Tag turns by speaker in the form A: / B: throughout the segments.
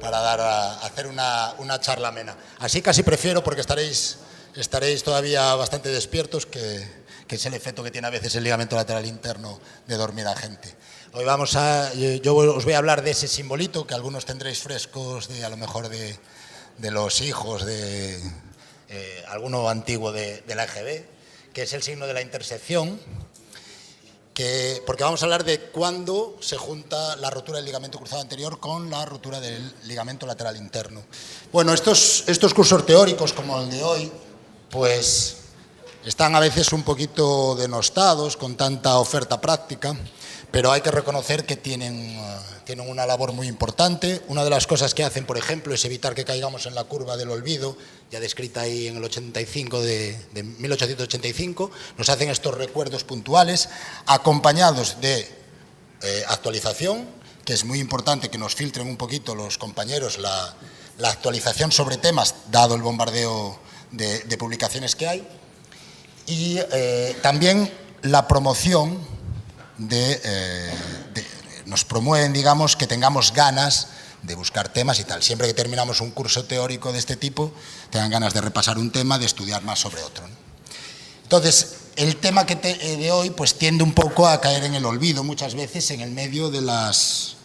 A: para hacer una charla amena. Así casi prefiero, porque estaréis todavía bastante despiertos, que es el efecto que tiene a veces el ligamento lateral interno de dormir a gente. Hoy yo os voy a hablar de ese simbolito que algunos tendréis frescos, a lo mejor de los hijos de alguno antiguo de la EGB, que es el signo de la intersección, porque vamos a hablar de cuándo se junta la rotura del ligamento cruzado anterior con la rotura del ligamento lateral interno. Bueno, estos cursos teóricos, como el de hoy, pues están a veces un poquito denostados con tanta oferta práctica, pero hay que reconocer que tienen una labor muy importante. Una de las cosas que hacen, por ejemplo, es evitar que caigamos en la curva del olvido, ya descrita ahí en el 85 de 1885. Nos hacen estos recuerdos puntuales, acompañados de actualización, que es muy importante que nos filtren un poquito los compañeros la actualización sobre temas, dado el bombardeo de publicaciones que hay, y también la promoción nos promueven, digamos, que tengamos ganas de buscar temas y tal. Siempre que terminamos un curso teórico de este tipo, tengan ganas de repasar un tema, de estudiar más sobre otro, ¿no? Entonces, el tema de hoy pues tiende un poco a caer en el olvido muchas veces en el medio de las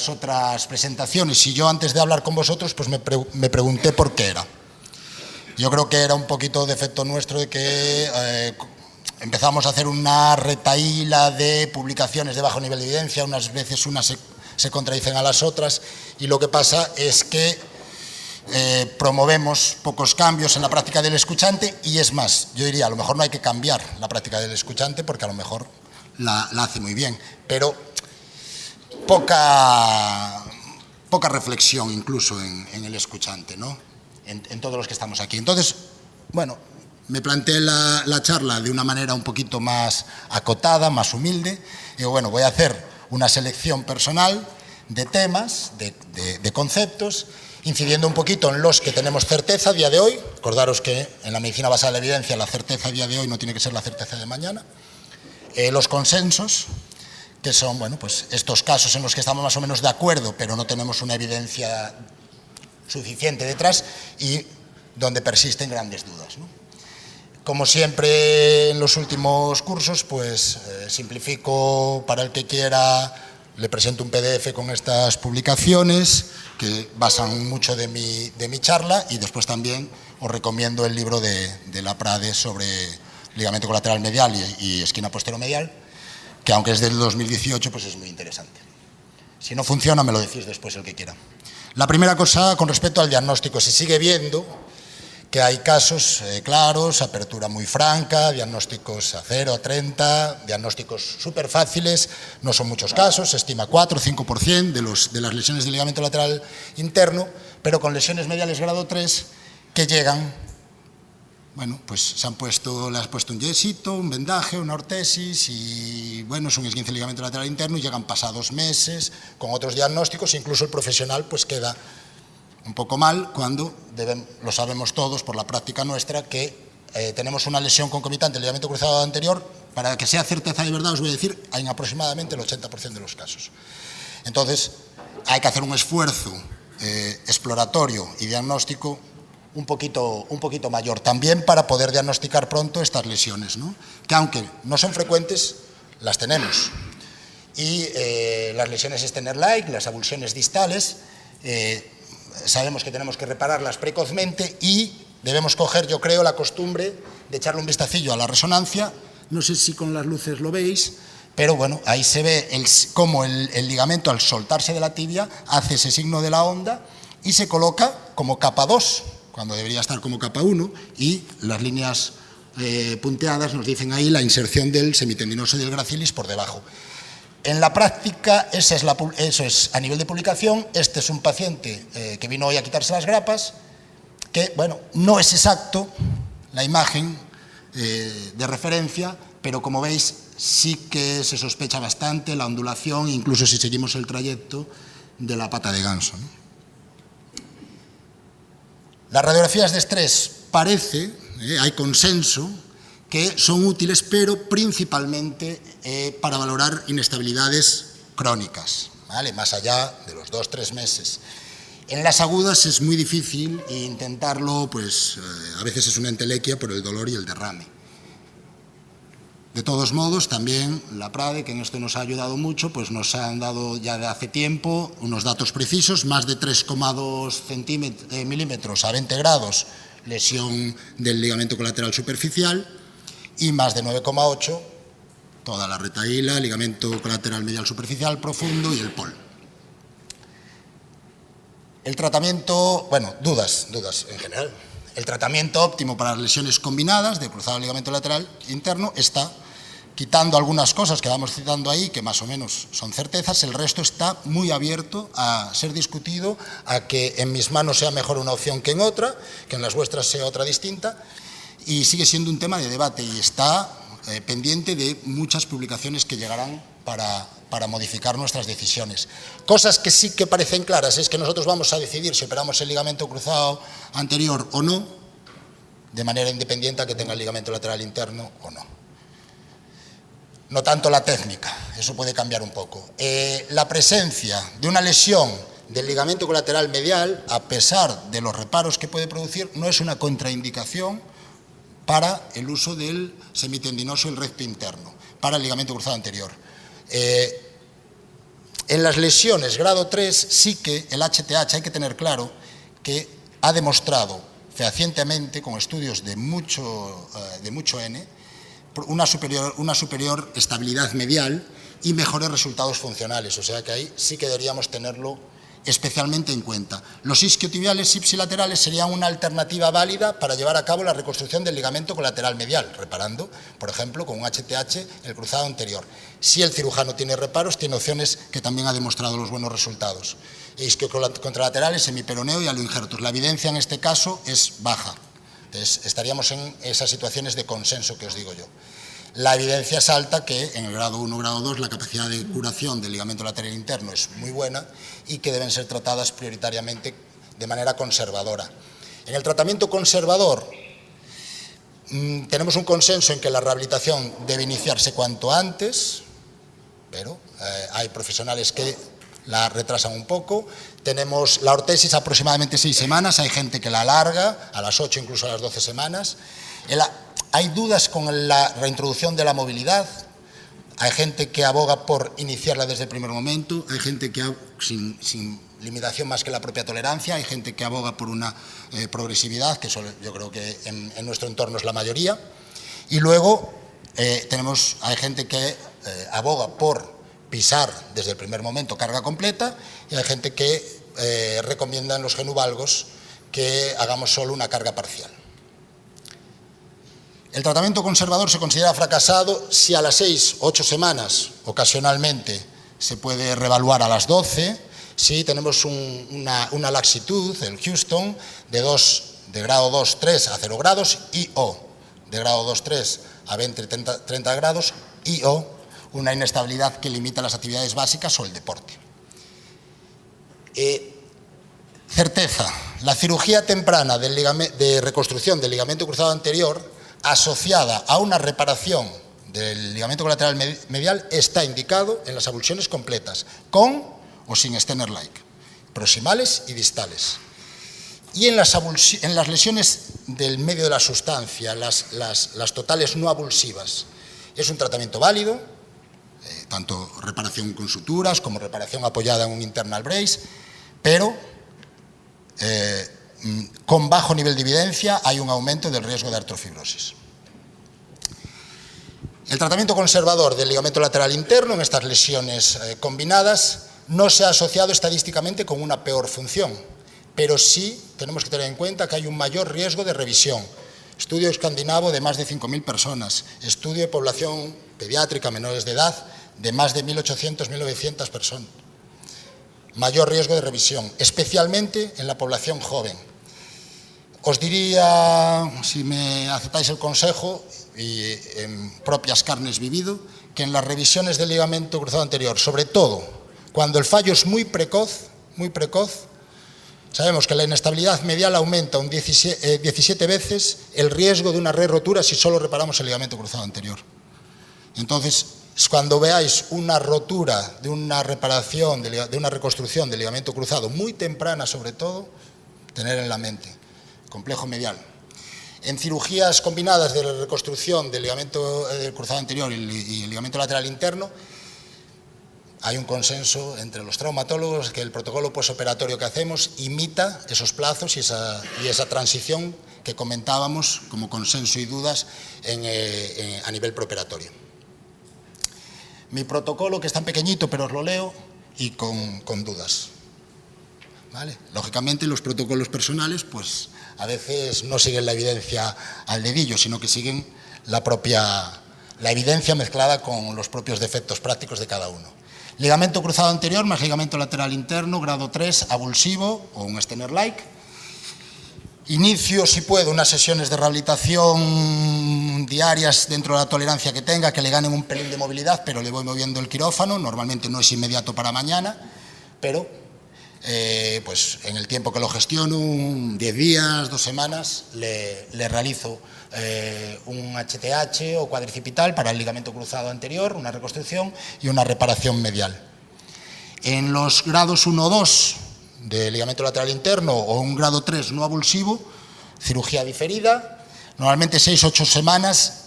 A: otras presentaciones. Y yo, antes de hablar con vosotros, pues me pregunté por qué era. Yo creo que era un poquito defecto nuestro de que empezamos a hacer una retahíla de publicaciones de bajo nivel de evidencia, unas veces unas se contradicen a las otras, y lo que pasa es que promovemos pocos cambios en la práctica del escuchante, y es más, yo diría, a lo mejor no hay que cambiar la práctica del escuchante, porque a lo mejor la hace muy bien, pero poca reflexión incluso en el escuchante, ¿no? En todos los que estamos aquí. Entonces, bueno, me planteé la charla de una manera un poquito más acotada, más humilde. Digo, bueno, voy a hacer una selección personal de temas, de conceptos, incidiendo un poquito en los que tenemos certeza a día de hoy. Acordaros que en la medicina basada en la evidencia la certeza a día de hoy no tiene que ser la certeza de mañana. Los consensos, que son, bueno, pues estos casos en los que estamos más o menos de acuerdo, pero no tenemos una evidencia suficiente detrás y donde persisten grandes dudas, ¿no? Como siempre en los últimos cursos, pues simplifico para el que quiera, le presento un PDF con estas publicaciones que basan mucho de mi charla, y después también os recomiendo el libro de la Prade sobre ligamento colateral medial y esquina posteromedial, que aunque es del 2018, pues es muy interesante. Si no funciona, me lo decís después el que quiera. La primera cosa, con respecto al diagnóstico, se sigue viendo que hay casos claros, apertura muy franca, diagnósticos a 0, a 30, diagnósticos súper fáciles, no son muchos casos, se estima 4 o 5% de las lesiones del ligamento lateral interno, pero con lesiones mediales grado 3 que llegan, bueno, pues le has puesto un yesito, un vendaje, una ortesis, y bueno, es un esguince del ligamento lateral interno, y llegan pasados meses con otros diagnósticos, incluso el profesional pues queda un poco mal cuando lo sabemos todos por la práctica nuestra, que tenemos una lesión concomitante del ligamento cruzado anterior. Para que sea certeza de verdad, os voy a decir, en aproximadamente el 80% de los casos. Entonces, hay que hacer un esfuerzo exploratorio y diagnóstico un poquito mayor, también para poder diagnosticar pronto estas lesiones, ¿no? Que aunque no son frecuentes, las tenemos. Y las lesiones Steiner-like, las avulsiones distales, sabemos que tenemos que repararlas precozmente, y debemos coger, yo creo, la costumbre de echarle un vistacillo a la resonancia. No sé si con las luces lo veis, pero bueno, ahí se ve cómo el ligamento, al soltarse de la tibia, hace ese signo de la onda y se coloca como capa 2, cuando debería estar como capa 1, y las líneas punteadas nos dicen ahí la inserción del semitendinoso y del gracilis por debajo. En la práctica, eso es a nivel de publicación. Este es un paciente que vino hoy a quitarse las grapas, que, bueno, no es exacto la imagen de referencia, pero como veis, sí que se sospecha bastante la ondulación, incluso si seguimos el trayecto de la pata de ganso, ¿no? Las radiografías de estrés parece, hay consenso, que son útiles, pero principalmente para valorar inestabilidades crónicas, ¿vale? Más allá de los 2-3 meses. En las agudas es muy difícil e intentarlo, pues a veces es una entelequia por el dolor y el derrame. De todos modos, también la PRADE, que en esto nos ha ayudado mucho, pues nos han dado ya de hace tiempo unos datos precisos, más de 3,2 milímetros a 20 grados, lesión del ligamento colateral superficial, y más de 9,8, toda la retahíla, ligamento colateral medial superficial profundo y el POL. El tratamiento, bueno, dudas en general. El tratamiento óptimo para las lesiones combinadas de cruzado ligamento lateral interno está, quitando algunas cosas que vamos citando ahí, que más o menos son certezas, el resto está muy abierto a ser discutido, a que en mis manos sea mejor una opción que en otra, que en las vuestras sea otra distinta, y sigue siendo un tema de debate y está pendiente de muchas publicaciones que llegarán para modificar nuestras decisiones. Cosas que sí que parecen claras es que nosotros vamos a decidir si operamos el ligamento cruzado anterior o no, de manera independiente a que tenga el ligamento lateral interno o no. No tanto la técnica, eso puede cambiar un poco. La presencia de una lesión del ligamento colateral medial, a pesar de los reparos que puede producir, no es una contraindicación para el uso del semitendinoso y el recto interno, para el ligamento cruzado anterior. En las lesiones grado 3 sí que el HTH hay que tener claro que ha demostrado fehacientemente, con estudios de mucho N, una superior estabilidad medial y mejores resultados funcionales, o sea que ahí sí que deberíamos tenerlo especialmente en cuenta. Los isquiotibiales ipsilaterales serían una alternativa válida para llevar a cabo la reconstrucción del ligamento colateral medial, reparando, por ejemplo, con un HTH el cruzado anterior. Si el cirujano tiene reparos, tiene opciones que también ha demostrado los buenos resultados. Isquiocontralaterales, semiperoneo y aloinjertos. La evidencia en este caso es baja. Entonces, estaríamos en esas situaciones de consenso que os digo yo. La evidencia es alta que en el grado 1, grado 2, la capacidad de curación del ligamento lateral interno es muy buena y que deben ser tratadas prioritariamente de manera conservadora. En el tratamiento conservador tenemos un consenso en que la rehabilitación debe iniciarse cuanto antes, pero hay profesionales que la retrasan un poco. Tenemos la ortesis aproximadamente 6 semanas, hay gente que la alarga a las 8, incluso a las 12 semanas. Hay dudas con la reintroducción de la movilidad, hay gente que aboga por iniciarla desde el primer momento, hay gente que sin limitación más que la propia tolerancia, hay gente que aboga por una progresividad, que yo creo que en nuestro entorno es la mayoría, y luego hay gente que aboga por pisar desde el primer momento carga completa y hay gente que recomienda en los genuvalgos que hagamos solo una carga parcial. El tratamiento conservador se considera fracasado si a las 6 o 8 semanas, ocasionalmente, se puede reevaluar a las 12, si tenemos una laxitud, el Houston, de grado 2-3 a 0 grados y o de grado 2-3 a 20-30 grados y o una inestabilidad que limita las actividades básicas o el deporte. Certeza, la cirugía temprana de reconstrucción del ligamento cruzado anterior asociada a una reparación del ligamento colateral medial está indicado en las avulsiones completas, con o sin Stener-like, proximales y distales. Y en las lesiones del medio de la sustancia, las totales no avulsivas, es un tratamiento válido, tanto reparación con suturas como reparación apoyada en un internal brace, pero con bajo nivel de evidencia hay un aumento del riesgo de artrofibrosis. El tratamiento conservador del ligamento lateral interno en estas lesiones combinadas no se ha asociado estadísticamente con una peor función, pero sí tenemos que tener en cuenta que hay un mayor riesgo de revisión. Estudio escandinavo de más de 5.000 personas, estudio de población pediátrica menores de edad de más de 1.800-1.900 personas. Mayor riesgo de revisión, especialmente en la población joven. Os diría, si me aceptáis el consejo, y en propias carnes vivido, que en las revisiones del ligamento cruzado anterior, sobre todo cuando el fallo es muy precoz, sabemos que la inestabilidad medial aumenta 17 veces el riesgo de una re-rotura si solo reparamos el ligamento cruzado anterior. Entonces, Cuando veáis una rotura de una reparación, de una reconstrucción del ligamento cruzado, muy temprana sobre todo, tener en la mente, complejo medial. En cirugías combinadas de reconstrucción del ligamento cruzado anterior y el ligamento lateral interno, hay un consenso entre los traumatólogos que el protocolo postoperatorio que hacemos imita esos plazos y esa transición que comentábamos como consenso y dudas a nivel preoperatorio. Mi protocolo, que es tan pequeñito, pero os lo leo, y con dudas. ¿Vale? Lógicamente, los protocolos personales, pues a veces no siguen la evidencia al dedillo, sino que siguen la evidencia mezclada con los propios defectos prácticos de cada uno. Ligamento cruzado anterior más ligamento lateral interno, grado 3, avulsivo o un Stener-like. Inicio, si puedo, unas sesiones de rehabilitación diarias dentro de la tolerancia que tenga, que le ganen un pelín de movilidad, pero le voy moviendo el quirófano. Normalmente no es inmediato para mañana, pero pues en el tiempo que lo gestiono, 10 días, 2 semanas, le realizo un HTH o cuadricipital para el ligamento cruzado anterior, una reconstrucción y una reparación medial. En los grados 1 o 2 de ligamento lateral interno o un grado 3 no avulsivo, cirugía diferida, normalmente 6-8 semanas.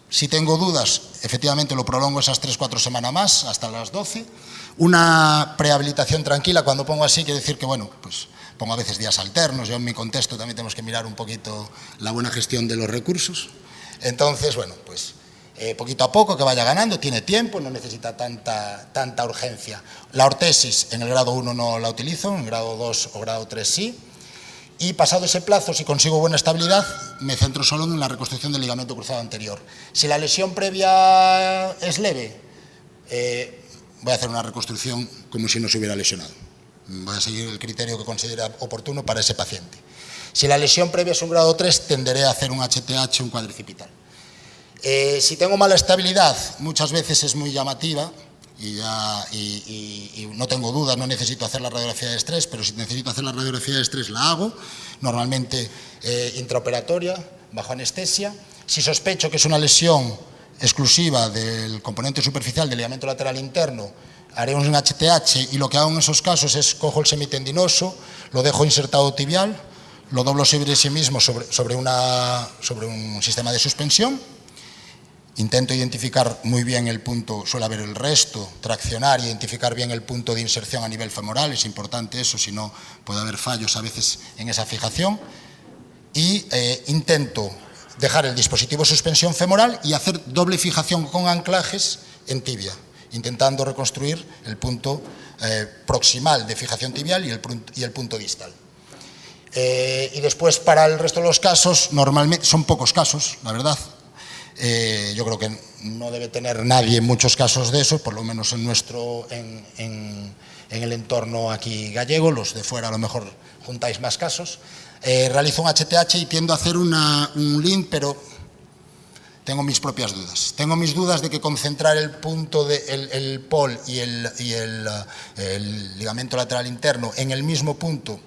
A: Si tengo dudas, efectivamente lo prolongo esas 3-4 semanas más, hasta las 12. Una prehabilitación tranquila, cuando pongo así, quiere decir que, bueno, pues pongo a veces días alternos. Yo en mi contexto también tenemos que mirar un poquito la buena gestión de los recursos. Entonces, bueno, pues poquito a poco que vaya ganando, tiene tiempo, no necesita tanta urgencia. La ortesis en el grado 1 no la utilizo, en el grado 2 o grado 3 sí. Y pasado ese plazo, si consigo buena estabilidad, me centro solo en la reconstrucción del ligamento cruzado anterior. Si la lesión previa es leve, voy a hacer una reconstrucción como si no se hubiera lesionado. Voy a seguir el criterio que considera oportuno para ese paciente. Si la lesión previa es un grado 3, tenderé a hacer un HTH, un cuadricipital. Si tengo mala estabilidad, muchas veces es muy llamativa y no tengo dudas, no necesito hacer la radiografía de estrés, pero si necesito hacer la radiografía de estrés la hago, normalmente intraoperatoria, bajo anestesia. Si sospecho que es una lesión exclusiva del componente superficial del ligamento lateral interno, haré un HTH y lo que hago en esos casos es cojo el semitendinoso, lo dejo insertado tibial, lo doblo sobre sí mismo sobre un sistema de suspensión. Intento identificar muy bien el punto, suele haber el resto, traccionar, identificar bien el punto de inserción a nivel femoral, es importante eso, si no puede haber fallos a veces en esa fijación. Y intento dejar el dispositivo suspensión femoral y hacer doble fijación con anclajes en tibia, intentando reconstruir el punto proximal de fijación tibial y el punto distal. Y después, para el resto de los casos, normalmente son pocos casos, la verdad. Yo creo que no debe tener nadie muchos casos de eso, por lo menos en el entorno aquí gallego. Los de fuera a lo mejor juntáis más casos. Realizo un HTH y tiendo a hacer un link, pero tengo mis propias dudas. Tengo mis dudas de que concentrar el punto el POL y el ligamento lateral interno en el mismo punto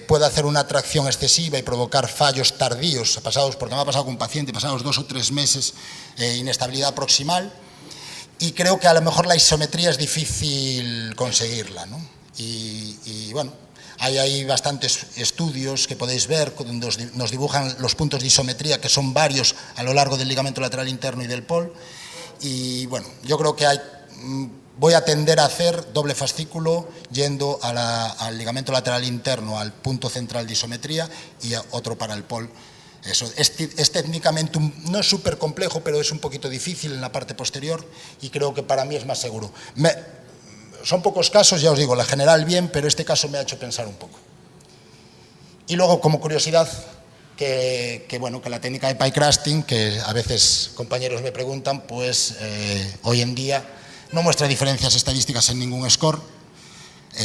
A: puede hacer una tracción excesiva y provocar fallos tardíos, porque me ha pasado con un paciente, pasados 2 o 3 meses, inestabilidad proximal, y creo que a lo mejor la isometría es difícil conseguirla, ¿no? Y bueno, hay bastantes estudios que podéis ver donde nos dibujan los puntos de isometría, que son varios a lo largo del ligamento lateral interno y del POL, y bueno, yo creo que voy a tender a hacer doble fascículo yendo al ligamento lateral interno, al punto central de isometría, y otro para el POL. Eso es técnicamente, no es súper complejo, pero es un poquito difícil en la parte posterior y creo que para mí es más seguro. Son pocos casos, ya os digo, la general bien, pero este caso me ha hecho pensar un poco. Y luego, como curiosidad, que la técnica de pie crusting, que a veces compañeros me preguntan, pues hoy en día no muestra diferencias estadísticas en ningún score,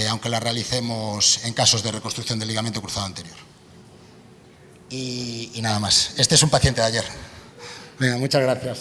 A: aunque la realicemos en casos de reconstrucción del ligamento cruzado anterior. Y nada más. Este es un paciente de ayer. Venga, muchas gracias.